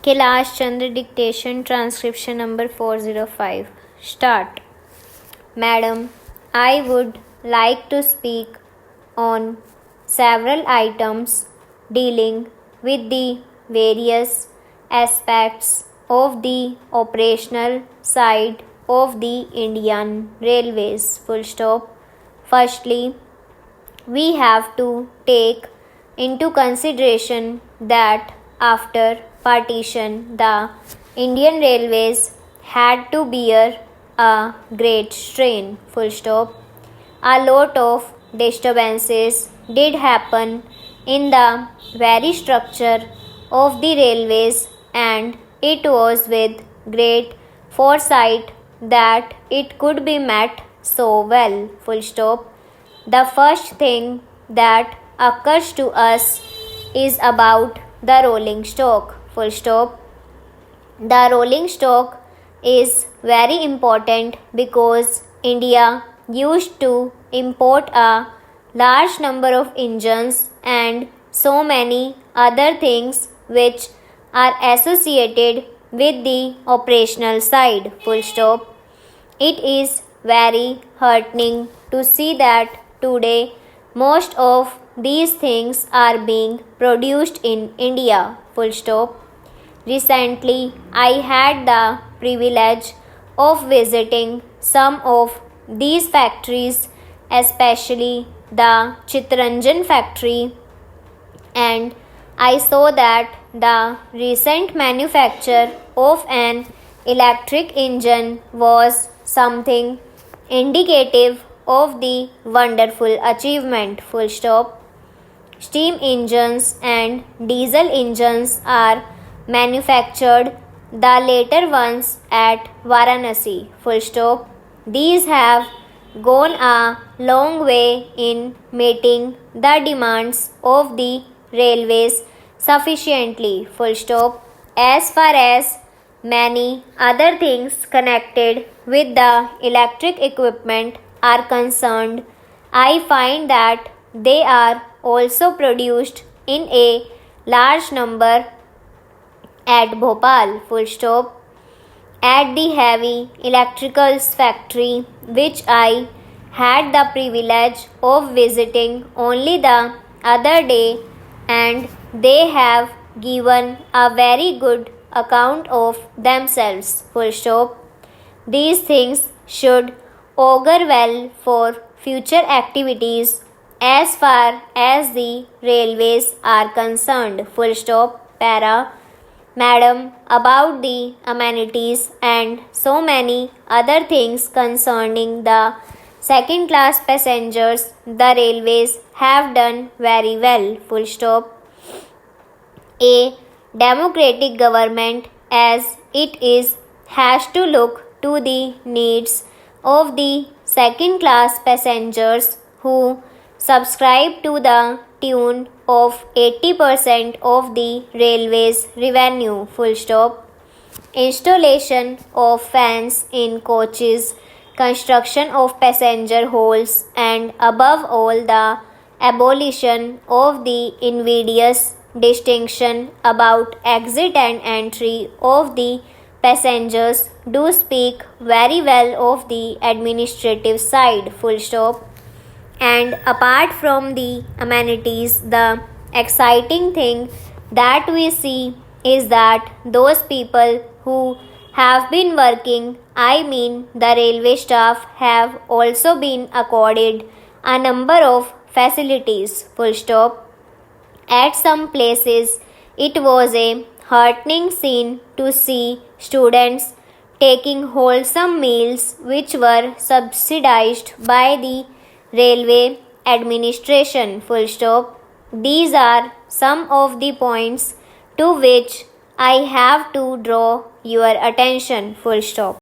Kailash Chandra dictation transcription number 405. Start. Madam, I would like to speak on several items dealing with the various aspects of the operational side of the Indian Railways. Full stop. Firstly, we have to take into consideration that after partition, the Indian Railways had to bear a great strain. Full stop. A lot of disturbances did happen in the very structure of the railways, and it was with great foresight that it could be met so well. Full stop. The first thing that occurs to us is about the rolling stock. Full stop. The rolling stock is very important because India used to import a large number of engines and so many other things which are associated with the operational side. Full stop. It is very heartening to see that today most of these things are being produced in India. Full stop. Recently, I had the privilege of visiting some of these factories, especially the Chittaranjan factory, and I saw that the recent manufacture of an electric engine was something indicative of the wonderful achievement. Full stop. Steam engines and diesel engines are manufactured, the later ones at Varanasi. Full stop. These have gone a long way in meeting the demands of the railways sufficiently. Full stop. As far as many other things connected with the electric equipment are concerned, I find that they are also produced in a large number at Bhopal. Full stop. At the heavy electricals factory, which I had the privilege of visiting only the other day, and they have given a very good account of themselves. Full stop. These things should augur well for future activities as far as the railways are concerned. Full stop. Para. Madam, about the amenities and so many other things concerning the second class passengers, the railways have done very well. Full stop. A democratic government as it is has to look to the needs of the second class passengers who subscribe to the tune of 80% of the railway's revenue. Full stop. Installation of fans in coaches, construction of passenger halls, and above all the abolition of the invidious distinction about exit and entry of the passengers do speak very well of the administrative side. Full stop. And apart from the amenities, the exciting thing that we see is that those people who have been working, I mean the railway staff, have also been accorded a number of facilities. Full stop. At some places, it was a heartening scene to see students taking wholesome meals which were subsidized by the railway administration. Full stop. These are some of the points to which I have to draw your attention. Full stop.